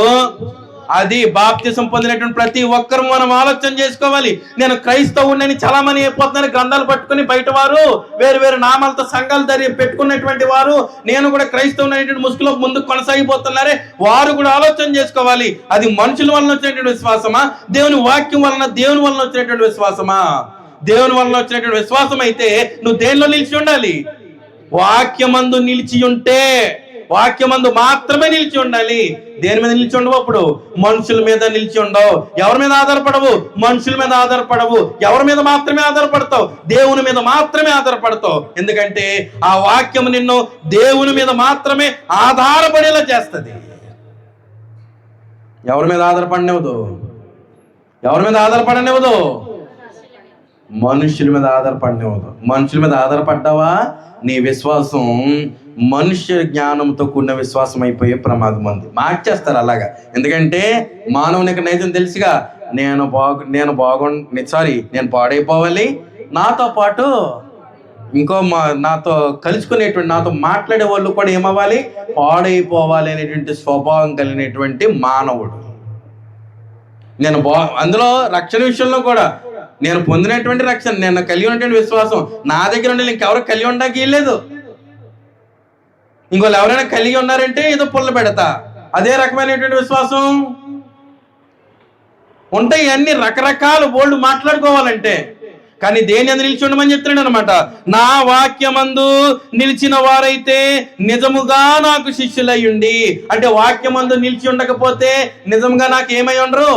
అది బాప్తిసం పొందినటువంటి ప్రతి ఒక్కరు మనం ఆలోచన చేసుకోవాలి. నేను క్రైస్తవుని చాలా మంది అయిపోతున్నారు, గ్రంథాలు పట్టుకుని బయట వారు వేరు వేరు నామాలతో సంఘాలు పెట్టుకున్నటువంటి వారు, నేను కూడా క్రైస్తవుని అనేటువంటి ముసుగులో ముందుకు కొనసాగిపోతున్నారే, వారు కూడా ఆలోచన చేసుకోవాలి. అది మనుషుల వలన వచ్చినటువంటి విశ్వాసమా? దేవుని వాక్యం వలన, దేవుని వలన వచ్చినటువంటి విశ్వాసమా? దేవుని వలన వచ్చినటువంటి విశ్వాసం అయితే నువ్వు దేనిలో నిలిచి ఉండాలి? వాక్యమందు నిలిచి ఉంటే, వాక్యమందు మాత్రమే నిలిచి ఉండాలి. దేని మీద నిలిచి ఉండవు? అప్పుడు మనుషుల మీద నిలిచి ఉండవు. ఎవరి మీద ఆధారపడవు? మనుషుల మీద ఆధారపడవు. ఎవరి మీద మాత్రమే ఆధారపడతావు? దేవుని మీద మాత్రమే ఆధారపడతావు. ఎందుకంటే ఆ వాక్యం నిన్ను దేవుని మీద మాత్రమే ఆధారపడేలా చేస్తుంది. ఎవరి మీద ఆధారపడనివ్వదు. ఎవరి మీద ఆధారపడనివ్వదు? మనుషుల మీద ఆధారపడనివ్వదు. మనుషుల మీద ఆధారపడ్డావా, నీ విశ్వాసం మనుష్య జ్ఞానంతో కూడిన విశ్వాసం అయిపోయే ప్రమాదం ఉంది. మార్చేస్తారు అలాగా. ఎందుకంటే మానవునికి నైజం తెలుసుగా, నేను పాడైపోవాలి, నాతో పాటు నాతో కలుసుకునేటువంటి, నాతో మాట్లాడే వాళ్ళు కూడా ఏమవ్వాలి? పాడైపోవాలి అనేటువంటి స్వభావం కలిగినటువంటి మానవుడు. అందులో రక్షణ విషయంలో కూడా నేను పొందినటువంటి రక్షణ, నేను కలిగి ఉన్నటువంటి విశ్వాసం నా దగ్గర ఉండే ఇంకెవరు కలిగి ఉండడానికి లేదు. ఇంకోళ్ళు ఎవరైనా కలిగి ఉన్నారంటే ఏదో పుల్ల పెడతా, అదే రకమైనటువంటి విశ్వాసం ఉంటాయి. అన్ని రకరకాల బోల్డ్ మాట్లాడుకోవాలంటే, కానీ దేని అందు నిలిచి ఉండమని చెప్తున్నాడు అనమాట. నా వాక్యమందు నిలిచిన వారైతే నిజముగా నాకు శిష్యులయ్యుండి. అంటే వాక్యమందు నిలిచి ఉండకపోతే నిజంగా నాకు ఏమై ఉండరు?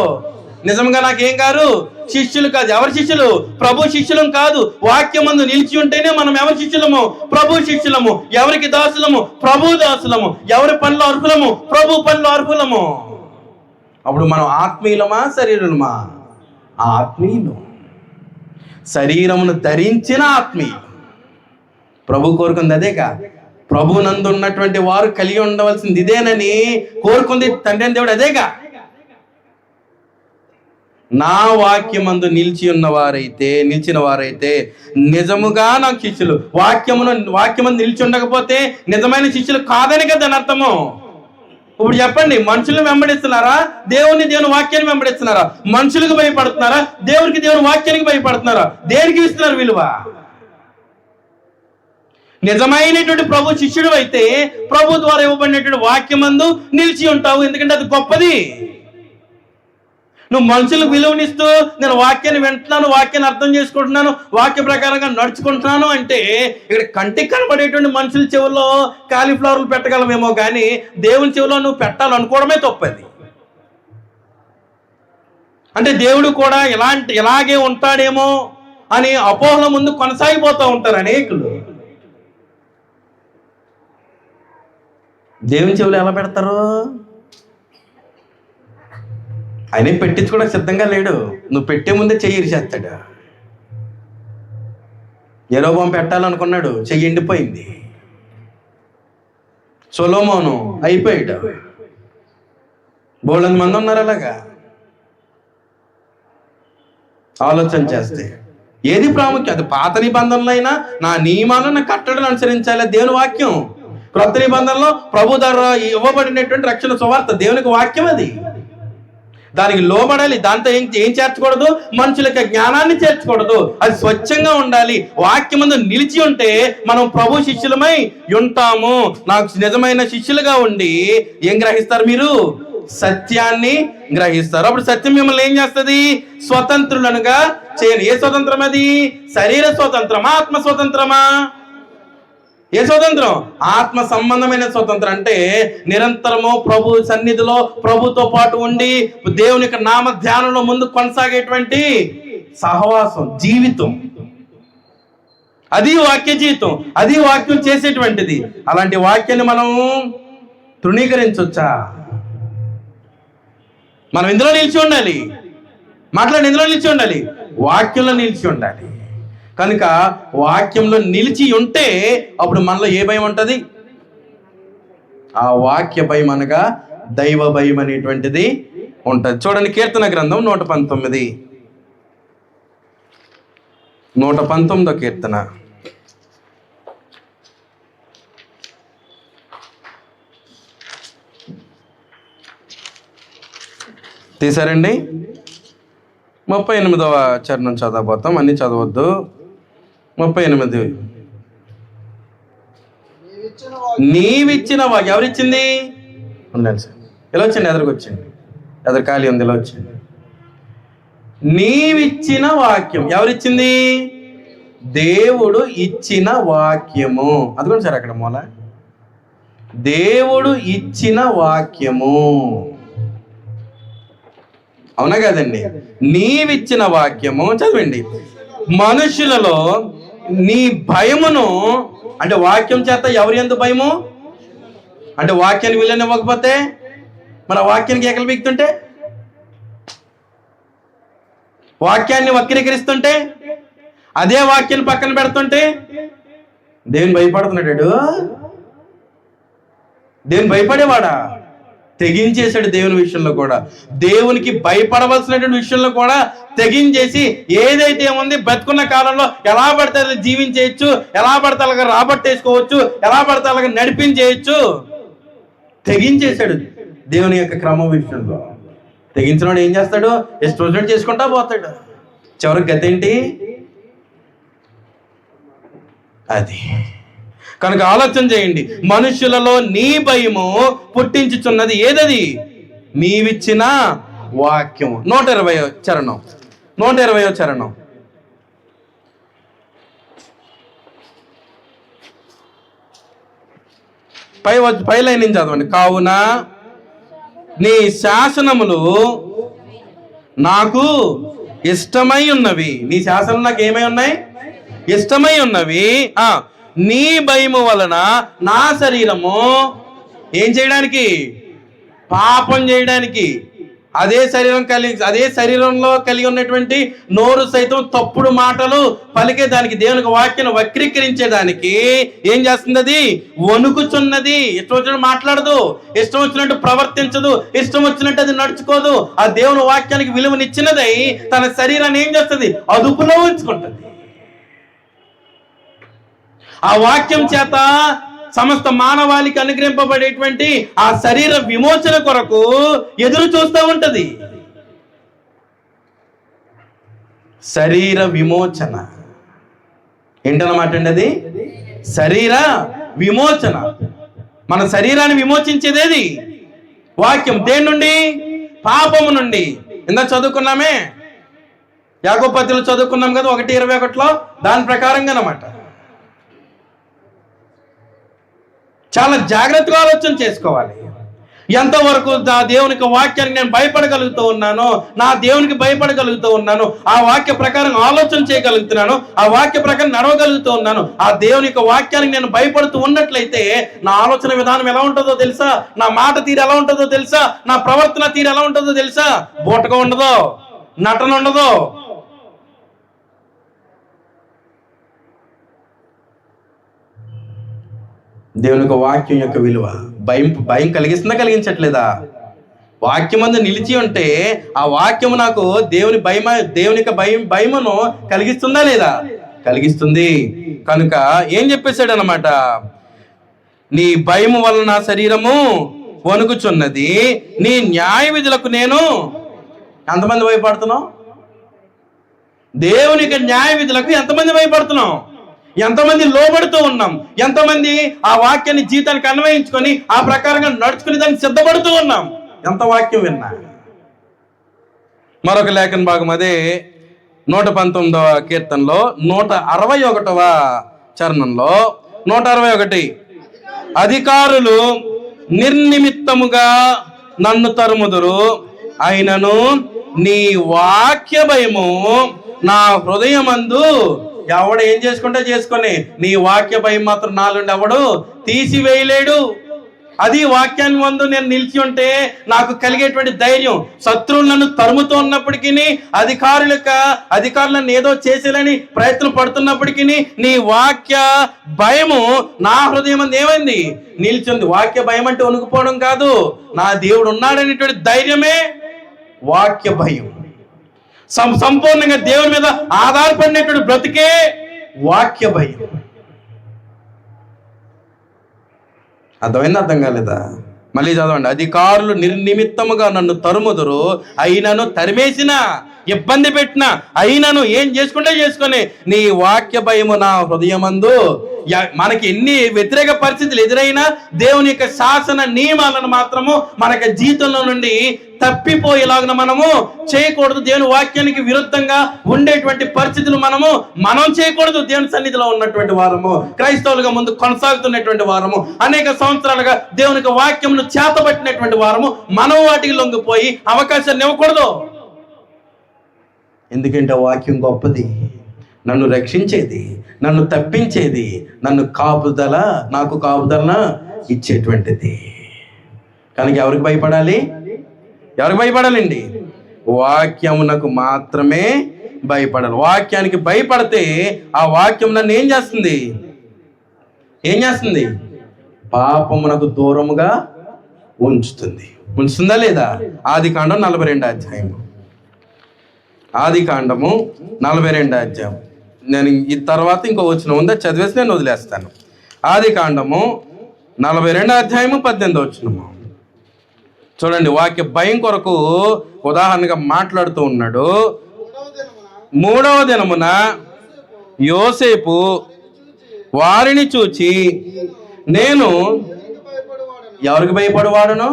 నిజంగా నాకేం కాదు? శిష్యులు కాదు. ఎవరి శిష్యులు? ప్రభు శిష్యులం కాదు. వాక్యమందు నిలిచి ఉంటేనే మనం ఎవరి శిష్యులము? ప్రభు శిష్యులము. ఎవరికి దాసులము? ప్రభు దాసులము. ఎవరి పనిలో అర్హులము? ప్రభు పనిలో అర్హులము. అప్పుడు మనం ఆత్మీయులమా, శరీరులమా? ఆత్మీయులు. శరీరమును ధరించిన ఆత్మీయులు. ప్రభు కోరుకుంది అదేగా. ప్రభు నందు ఉన్నటువంటి వారు కలిగి ఉండవలసింది ఇదేనని కోరుకుంది తండ్రి దేవుడు అదేగా. నా వాక్యమందు నిలిచిన వారైతే నిజముగా నాకు శిష్యులు. వాక్యమందు నిలిచి ఉండకపోతే నిజమైన శిష్యులు కాదని కదా దాని అర్థము. ఇప్పుడు చెప్పండి, మనుషులను వెంబడిస్తున్నారా, దేవుని వాక్యాన్ని వెంబడిస్తున్నారా? మనుషులకు భయపడుతున్నారా, దేవుని వాక్యానికి భయపడుతున్నారా? దేనికి ఇస్తున్నారు విలువ? నిజమైనటువంటి ప్రభు శిష్యుడు అయితే ప్రభు ద్వారా ఇవ్వబడినటువంటి వాక్యమందు నిలిచి ఉంటావు. ఎందుకంటే అది గొప్పది. నువ్వు మనుషులకు విలువనిస్తూ నేను వాక్యాన్ని వింటున్నాను, వాక్యాన్ని అర్థం చేసుకుంటున్నాను, వాక్య ప్రకారంగా నడుచుకుంటున్నాను అంటే ఇక్కడ కంటికి కనబడేటువంటి మనుషుల చెవుల్లో కాలీఫ్లవర్లు పెట్టగలమేమో, కానీ దేవుని చెవులో నువ్వు పెట్టాలనుకోవడమే తప్పది. అంటే దేవుడు కూడా ఇలాగే ఉంటాడేమో అని అపోహల ముందు కొనసాగిపోతూ ఉంటారు అనేకులు. దేవుని చెవులు ఎలా పెడతారు? ఆయన పెట్టించుకోవడానికి సిద్ధంగా లేడు. నువ్వు పెట్టే ముందే చెయ్యి ఇరిచేస్తాడు. యెరొబోము పెట్టాలనుకున్నాడు, చెయ్యి ఎండిపోయింది. సొలొమోను అయిపోయాడు. బోల్డంత మంది ఉన్నారు అలాగా. ఆలోచన చేస్తే ఏది ప్రాముఖ్యం? అది పాత నిబంధనలు అయినా నా నియమాలను నా కట్టడలు అనుసరించాలి, దేవుని వాక్యం. క్రొత్త నిబంధనలో ప్రభు ద్వారా ఇవ్వబడినటువంటి రక్షణ సువార్త దేవునికి వాక్యం. అది దానికి లోబడాలి. దాంతో ఏం చేర్చకూడదు? మనుషులకి జ్ఞానాన్ని చేర్చకూడదు. అది స్వచ్ఛంగా ఉండాలి. వాక్యమందు నిలిచి ఉంటే మనం ప్రభు శిష్యులమై ఉంటాము. నాకు నిజమైన శిష్యులుగా ఉండి ఏం గ్రహిస్తారు? మీరు సత్యాన్ని గ్రహిస్తారు. అప్పుడు సత్యం మిమ్మల్ని ఏం చేస్తుంది? స్వతంత్రులనుగా చేయను. ఏ స్వతంత్రం అది? శరీర స్వతంత్రమా, ఆత్మ స్వతంత్రమా? ఏ స్వతంత్రం? ఆత్మ సంబంధమైన స్వతంత్రం. అంటే నిరంతరము ప్రభు సన్నిధిలో ప్రభుతో పాటు ఉండి దేవుని యొక్క నామ ధ్యానంలో ముందు కొనసాగేటువంటి సహవాసం, జీవితం. అది వాక్య జీవితం, అది వాక్యం చేసేటువంటిది. అలాంటి వాక్యాన్ని మనం తృణీకరించవచ్చా? మనం ఇందులో నిలిచి ఉండాలి. ఇందులో నిలిచి ఉండాలి, వాక్యంలో నిలిచి ఉండాలి. కనుక వాక్యంలో నిలిచి ఉంటే అప్పుడు మనలో ఏ భయం ఉంటుంది? ఆ వాక్య భయం అనగా దైవ భయం అనేటువంటిది ఉంటుంది. చూడండి, కీర్తన గ్రంథం 119, 119వ కీర్తన. తీసారండి? 38వ చరణం చదవబోతాం. అన్ని చదవద్దు. 38. నీవిచ్చిన వాక్యం ఎవరిచ్చింది? ఉండండి సార్, ఇలా వచ్చింది, ఎదురుకు వచ్చింది, ఎదురు ఖాళీ ఉంది, ఇలా వచ్చింది. నీవిచ్చిన వాక్యం ఎవరిచ్చింది? దేవుడు ఇచ్చిన వాక్యము. అదిగోండి సార్ అక్కడ మూల, దేవుడు ఇచ్చిన వాక్యము. అవునా కదండి? నీవిచ్చిన వాక్యము. చదవండి. మనుషులలో నీ భయమును, అంటే వాక్యం చేత ఎవరి యందు భయము? అంటే వాక్యాన్ని విలువనివ్వకపోతే, మన వాక్యానికి కేకలు పీకుతుంటే, వాక్యాన్ని వక్రీకరిస్తుంటే, అదే వాక్యాన్ని పక్కన పెడుతుంటే దేవుని భయపడుతున్నాడు. దేవుని భయపడేవాడా? తెగించేశాడు దేవుని విషయంలో కూడా. దేవునికి భయపడవలసినటువంటి విషయంలో కూడా తెగించేసి ఏదైతే ఉంది బతుకున్న కాలంలో ఎలా పడితే అలా జీవించేయచ్చు, ఎలా పడితే అలాగా రాబట్టేసుకోవచ్చు, ఎలా పడితే అలాగా నడిపించేయచ్చు. తెగించేశాడు దేవుని యొక్క క్రమం విషయంలో. తెగించినవాడు ఏం చేస్తాడు? ఇష్టం వచ్చినట్టు చేసుకుంటా పోతాడు. చివరికి గతి ఏంటి? అది. కనుక ఆలోచన చేయండి. మనుషులలో నీ భయము పుట్టించుచున్నది ఏదది? నీవిచ్చిన వాక్యము. 120వ చరణం, 120వ చరణం. పై లైన్ నుంచి చదవండి. కావున నీ శాసనములు నాకు ఇష్టమై ఉన్నవి. నీ శాసనం నాకు ఏమై ఉన్నాయి? ఇష్టమై ఉన్నవి. నీ భయము వలన నా శరీరము ఏం చేయడానికి? పాపం చేయడానికి. అదే శరీరంలో కలిగి ఉన్నటువంటి నోరు సైతం తప్పుడు మాటలు పలికే దానికి, దేవునికి వాక్యాన్ని వక్రీకరించేదానికి ఏం చేస్తుంది? అది వణుకుచున్నది. ఇష్టం వచ్చినట్టు మాట్లాడదు, ఇష్టం వచ్చినట్టు ప్రవర్తించదు, ఇష్టం వచ్చినట్టు అది నడుచుకోదు. ఆ దేవుని వాక్యానికి విలువనిచ్చినదై తన శరీరాన్ని ఏం చేస్తుంది? అదుపులో ఉంచుకుంటుంది. ఆ వాక్యం చేత సమస్త మానవాళికి అనుగ్రహింపబడేటువంటి ఆ శరీర విమోచన కొరకు ఎదురు చూస్తూ ఉంటది. శరీర విమోచన ఏంటన్నమాట అండి? అది శరీర విమోచన. మన శరీరాన్ని విమోచించేదేది? వాక్యం. దేని నుండి? పాపము నుండి. ఇందాక చదువుకున్నామే, యాకోబు పత్రికలో చదువుకున్నాం కదా, 1:21. దాని ప్రకారంగా అన్నమాట. చాలా జాగ్రత్తగా ఆలోచన చేసుకోవాలి. ఎంతవరకు నా దేవునికి వాక్యానికి నేను భయపడగలుగుతూ ఉన్నాను, నా దేవునికి భయపడగలుగుతూ ఉన్నాను, ఆ వాక్య ప్రకారం ఆలోచన చేయగలుగుతున్నాను, ఆ వాక్య ప్రకారం నడవగలుగుతూ ఉన్నాను, ఆ దేవుని యొక్క వాక్యానికి నేను భయపడుతూ ఉన్నట్లయితే నా ఆలోచన విధానం ఎలా ఉంటుందో తెలుసా? నా మాట తీరు ఎలా ఉంటుందో తెలుసా? నా ప్రవర్తన తీరు ఎలా ఉంటుందో తెలుసా? బోటగా ఉండదో, నటన ఉండదో. దేవుని యొక్క వాక్యం యొక్క విలువ భయం కలిగిస్తుందా, కలిగించట్లేదా? వాక్యం అందు నిలిచి ఉంటే ఆ వాక్యము నాకు దేవుని యొక్క భయమును కలిగిస్తుందా లేదా? కలిగిస్తుంది. కనుక ఏం చెప్పేశాడు అన్నమాట, నీ భయము వలన నా శరీరము వణుకుచున్నది, నీ న్యాయ విధులకు నేను. ఎంతమంది భయపడుతున్నాం? దేవుని యొక్క న్యాయ విధులకు ఎంతమంది భయపడుతున్నాం? ఎంతమంది లోబడుతూ ఉన్నాం? ఎంతమంది ఆ వాక్యాన్ని జీవితానికి అన్వయించుకొని ఆ ప్రకారంగా నడుచుకుని దానికి సిద్ధపడుతూ ఉన్నాం? ఎంత వాక్యం విన్నా. మరొక లేఖన భాగం అదే 119వ కీర్తనలో 161వ చరణంలో 161, అధికారులు నిర్నిమిత్తముగా నన్ను తరుముదురు, అయినను నీ వాక్య భయము నా హృదయమందు. ఎవడు ఏం చేసుకుంటే చేసుకొని, నీ వాక్య భయం మాత్రం నాలుండి ఎవడు తీసివేయలేడు. అది వాక్యాన్ని ముందు నేను నిలిచి ఉంటే నాకు కలిగేటువంటి ధైర్యం. శత్రువులు నన్ను తరుముతూ ఉన్నప్పటికీ, అధికారులను ఏదో చేసేయాలని ప్రయత్నం పడుతున్నప్పటికీ నీ వాక్య భయము నా హృదయం అందు ఏమైంది? నిలిచింది. వాక్య భయం అంటే వణుకుపోవడం కాదు, నా దేవుడు ఉన్నాడనేటువంటి ధైర్యమే వాక్య భయం. సంపూర్ణంగా దేవుని మీద ఆధారపడినటువంటి బ్రతికే వాక్య భయం. అర్థమైంది? అర్థం కాలేదా? మళ్ళీ చదవండి. అధికారులు నిర్నిమిత్తముగా నన్ను తరుముదురు, అయినను తరిమేసిన, ఇబ్బంది పెట్టిన, అయినను ఏం చేసుకుంటే చేసుకొని నీ వాక్య భయము నా హృదయమందు. మనకి ఎన్ని వ్యతిరేక పరిస్థితులు ఎదురైనా దేవుని యొక్క శాసన నియమాలను మాత్రము మనకి జీవితంలో నుండి తప్పిపోయేలాగా మనము చేయకూడదు. దేవుని వాక్యానికి విరుద్ధంగా ఉండేటువంటి పరిస్థితులు మనం చేయకూడదు. దేవుని సన్నిధిలో ఉన్నటువంటి వారము, క్రైస్తవులుగా ముందు కొనసాగుతున్నటువంటి వారము, అనేక సంవత్సరాలుగా దేవునికి వాక్యమును చేతబట్టినటువంటి వారము, మనం వాటికి లొంగిపోయి అవకాశాన్ని ఇవ్వకూడదు. ఎందుకంటే వాక్యం గొప్పది, నన్ను రక్షించేది, నన్ను తప్పించేది, నాకు కాపుదల ఇచ్చేటువంటిది. కనుక ఎవరికి భయపడాలి? ఎవరికి భయపడాలండి? వాక్యమునకు మాత్రమే భయపడాలి. వాక్యానికి భయపడితే ఆ వాక్యం నన్ను ఏం చేస్తుంది? పాపమునకు దూరముగా ఉంచుతుందా లేదా? ఆదికాండం 42వ అధ్యాయం. ఆదికాండము 42వ అధ్యాయం. నేను ఈ తర్వాత ఇంకో వచనం ఉందా, చదివేసి నేను వదిలేస్తాను. ఆదికాండము 42వ అధ్యాయము 18వ వచనము చూడండి. వాక్య భయం కొరకు ఉదాహరణగా మాట్లాడుతూ ఉన్నాడు. 3వ దినమున యోసేపు వారిని చూచి, నేను ఎవరికి భయపడవాడను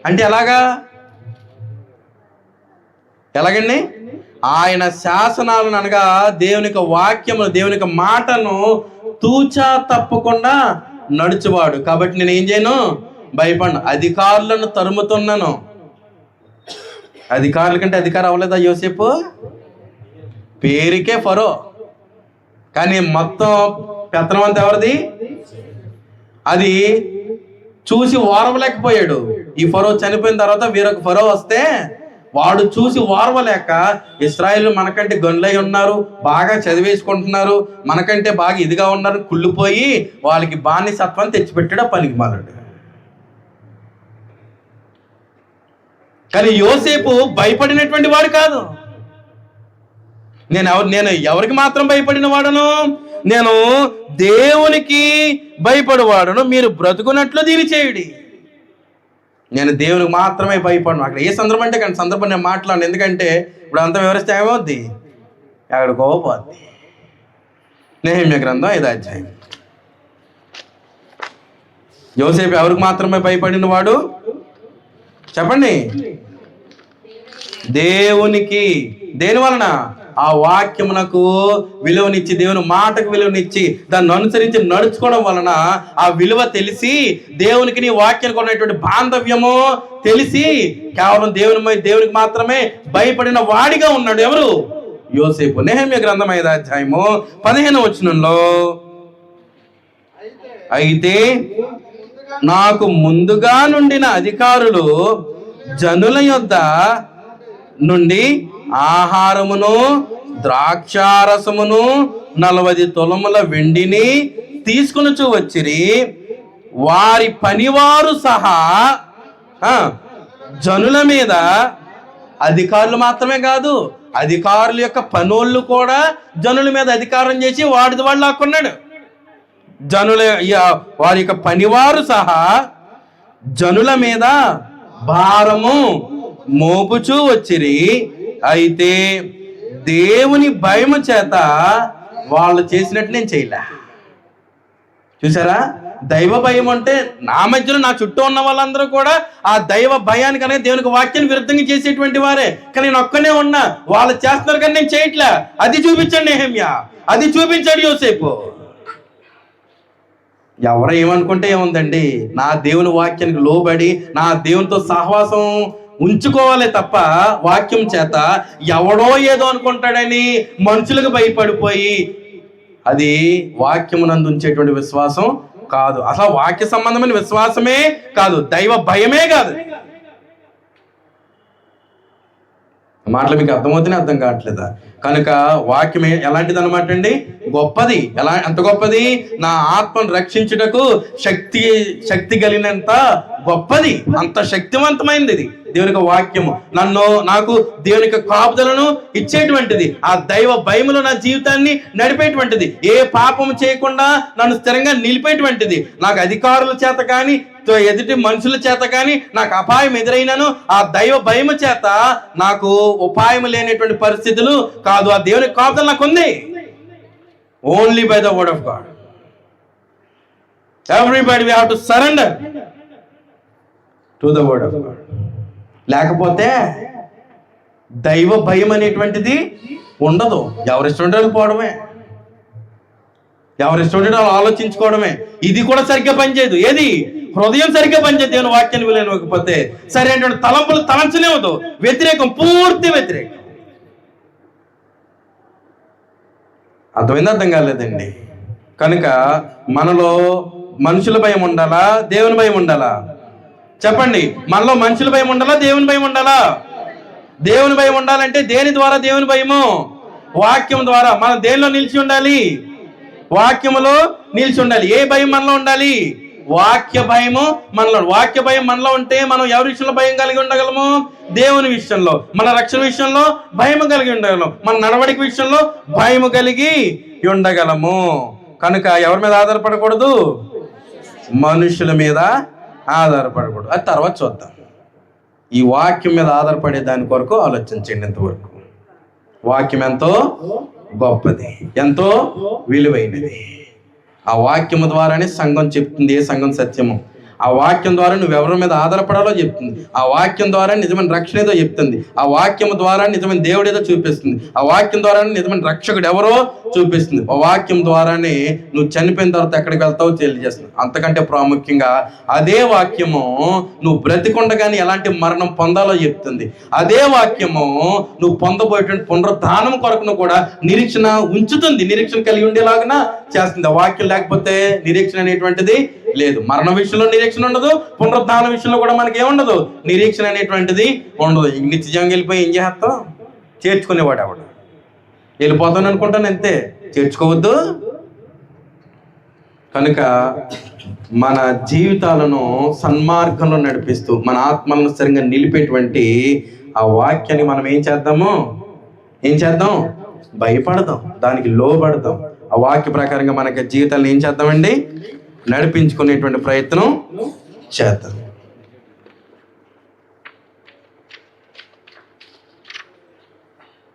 అంటే ఎలాగండి? ఆయన శాసనాలను అనగా దేవుని వాక్యము, దేవుని మాటను తూచా తప్పకుండా నడుచువాడు. కాబట్టి నేను ఏం చేయను? భయపడను. అధికారులను తరుముతున్నాను. అధికారుల కంటే అధికారం అవ్వలేదా యోసేపు? పేరుకే ఫరో, కానీ మొత్తం పెత్తనం అంతా ఎవరిది? అది చూసి ఓర్వలేకపోయాడు. ఈ ఫరో చనిపోయిన తర్వాత వేరొక ఫరో వస్తే వాడు చూసి ఓర్వలేక, ఇశ్రాయేలు మనకంటే గనులై ఉన్నారు, బాగా చదివేసుకుంటున్నారు, మనకంటే బాగా ఇదిగా ఉన్నారు, కుళ్ళిపోయి వాళ్ళకి బానిసత్వాన్ని తెచ్చిపెట్టాడు పనికి మాలాడు. కానీ యోసేపు భయపడినటువంటి వాడు కాదు. నేను ఎవరికి మాత్రం భయపడిన వాడను? నేను దేవునికి భయపడవాడును. మీరు బ్రతుకున్నట్లు దీని చేయుడి. నేను దేవునికి మాత్రమే భయపడను. అక్కడ ఏ సందర్భం అంటే కానీ సందర్భం నేను మాట్లాడను. ఎందుకంటే ఇప్పుడు అంతా వివరిస్తే ఏమవుద్ది? ఎక్కడికో పోద్ది. నెహెమ్యా గ్రంథం 5వ అధ్యాయం. యోసేపు ఎవరికి మాత్రమే భయపడిన వాడు చెప్పండి? దేవునికి. దేని వలన? ఆ వాక్యమునకు విలువనిచ్చి, దేవుని మాటకు విలువనిచ్చి దాన్ని అనుసరించి నడుచుకోవడం వలన ఆ విలువ తెలిసి, దేవునికి నీ వాక్యానికి ఉన్నటువంటి బాంధవ్యము తెలిసి కేవలం దేవునికి మాత్రమే భయపడిన వాడిగా ఉన్నాడు. ఎవరు? యోసేపు. నెహెమ్యా గ్రంథం 5వ అధ్యాయము 15వ వచనంలో, అయితే నాకు ముందుగా నుండిన అధికారులు జనుల యొద్ద నుండి ఆహారమును ద్రాక్షారసమును 40 తులముల వెండిని తీసుకుని వచ్చిరి. వారి పనివారు సహా జనుల మీద, అధికారులు మాత్రమే కాదు, అధికారుల యొక్క పనోళ్ళు కూడా జనుల మీద అధికారం చేసి వాడిది వాళ్ళు లాక్కున్నాడు. వారి యొక్క పనివారు సహా జనుల మీద భారము మోపుచూ వచ్చిరి. అయితే దేవుని భయము చేత వాళ్ళు చేసినట్టు నేను చేయలే. చూసారా, దైవ భయం అంటే నా మధ్యలో నా చుట్టూ ఉన్న వాళ్ళందరూ కూడా ఆ దైవ భయానికి అనేది దేవునికి వాక్యాన్ని విరుద్ధంగా చేసేటువంటి వారే. కానీ నేను ఒక్కనే ఉన్నా, వాళ్ళు చేస్తున్నారు కానీ నేను చేయట్లే. అది చూపించండి నెహెమ్యా, అది చూపించాడు యోసేపు. ఎవరు ఏమనుకుంటే ఏముందండి, నా దేవుని వాక్యానికి లోబడి నా దేవునితో సహవాసం ఉంచుకోవాలి తప్ప వాక్యం చేత ఎవడో ఏదో అనుకుంటాడని మనుషులకు భయపడిపోయి అది వాక్యమునందు ఉంచేటువంటి విశ్వాసం కాదు. అసలు వాక్య సంబంధమైన విశ్వాసమే కాదు, దైవ భయమే కాదు. మాటలు మీకు అర్థమవుతూనే అర్థం కావట్లేదా? కనుక వాక్యం ఎలాంటిది అనమాట అండి? గొప్పది. ఎంత గొప్పది? నా ఆత్మను రక్షించుటకు శక్తి కలిగినంత గొప్పది, అంత శక్తివంతమైనది ఇది దేవునికి వాక్యము. నాకు దేవునికి కాపుదలను ఇచ్చేటువంటిది, ఆ దైవ భయములో నా జీవితాన్ని నడిపేటువంటిది, ఏ పాపము చేయకుండా నన్ను స్థిరంగా నిలిపేటువంటిది. నాకు అధికారుల చేత కానీ ఎదుటి మనుషుల చేత కానీ నాకు అపాయం ఎదురైనాను, ఆ దైవ భయము చేత నాకు ఉపాయం లేనటువంటి పరిస్థితులు కాదు. ఆ దేవుని కాపుదల నాకు ఉంది. Only by the word of God. Everybody we have to surrender to the word of God. లేకపోతే దైవ భయం అనేటువంటిది ఉండదు. ఎవరిష్టం పోవడమే, ఎవరిష్టం ఆలోచించుకోవడమే. ఇది కూడా సరిగ్గా పనిచేయదు. ఏది? హృదయం సరిగ్గా పనిచేయదు. దేవుని వాక్యాన్ని వినకపోతే సరైనటువంటి తలంపులు తలంచలేవద్దు. వ్యతిరేకం, పూర్తి వ్యతిరేకం. అర్థమైంది? అర్థం కాలేదండి. కనుక మనలో మనుషుల భయం ఉండాలా, దేవుని భయం ఉండాలా? చెప్పండి. మనలో మనుషుల భయం ఉండాలా, దేవుని భయం ఉండాలా? దేవుని భయం ఉండాలంటే దేని ద్వారా దేవుని భయము? వాక్యం ద్వారా. మనం దేనిలో నిలిచి ఉండాలి? వాక్యములో నిలిచి ఉండాలి. ఏ భయం మనలో ఉండాలి? వాక్య భయము మనలో. వాక్య భయం మనలో ఉంటే మనం ఎవరి విషయంలో భయం కలిగి ఉండగలము? దేవుని విషయంలో. మన రక్షణ విషయంలో భయం కలిగి ఉండగలము. మన నడవడిక విషయంలో భయం కలిగి ఉండగలము. కనుక ఎవరి మీద ఆధారపడకూడదు? మనుషుల మీద ఆధారపడకూడదు. అది తర్వాత చూద్దాం. ఈ వాక్యం మీద ఆధారపడే దాని కొరకు ఆలోచించండి. ఇంతవరకు వాక్యం ఎంతో గొప్పది, ఎంతో విలువైనది. ఆ వాక్యము ద్వారానే సంఘం చెప్తుంది ఏ సంఘం సత్యము. ఆ వాక్యం ద్వారా నువ్వు ఎవరి మీద ఆధారపడాలో చెప్తుంది. ఆ వాక్యం ద్వారా నిజమైన రక్షణ ఏదో చెప్తుంది. ఆ వాక్యం ద్వారా నిజమైన దేవుడు ఏదో చూపిస్తుంది. ఆ వాక్యం ద్వారా నిజమైన రక్షకుడు ఎవరో చూపిస్తుంది. ఆ వాక్యం ద్వారానే నువ్వు చనిపోయిన తర్వాత ఎక్కడికి వెళ్తావో తెలియజేస్తుంది. అంతకంటే ప్రాముఖ్యంగా అదే వాక్యము నువ్వు బ్రతికుండగానే ఎలాంటి మరణం పొందాలో చెప్తుంది. అదే వాక్యము నువ్వు పొందబోయేటువంటి పునరుద్ధానం కొరకును కూడా నిరీక్షణ ఉంచుతుంది, నిరీక్షణ కలిగి ఉండేలాగా చేస్తుంది. ఆ వాక్యం లేకపోతే నిరీక్షణ అనేటువంటిది లేదు. మరణ విషయంలో నిరీక్షణ ఉండదు, పునరుద్ధాన విషయంలో కూడా మనకి ఏముండదు, నిరీక్షణ అనేటువంటిది ఉండదు. నిత్యంగా వెళ్ళిపోయి ఏం చేస్తాం? చేర్చుకునేవాడు ఆవిడ. వెళ్ళిపోతాను అనుకుంటాను, అంతే. చేర్చుకోవద్దు. కనుక మన జీవితాలను సన్మార్గంలో నడిపిస్తూ మన ఆత్మలను సరిగ్గా నిలిపేటువంటి ఆ వాక్యాన్ని మనం ఏం చేద్దాం? భయపడదాం, దానికి లోబడదాం. ఆ వాక్య ప్రకారంగా మనకి జీవితాలను ఏం చేద్దామండి? నడిపించుకునేటువంటి ప్రయత్నం చేద్దాం.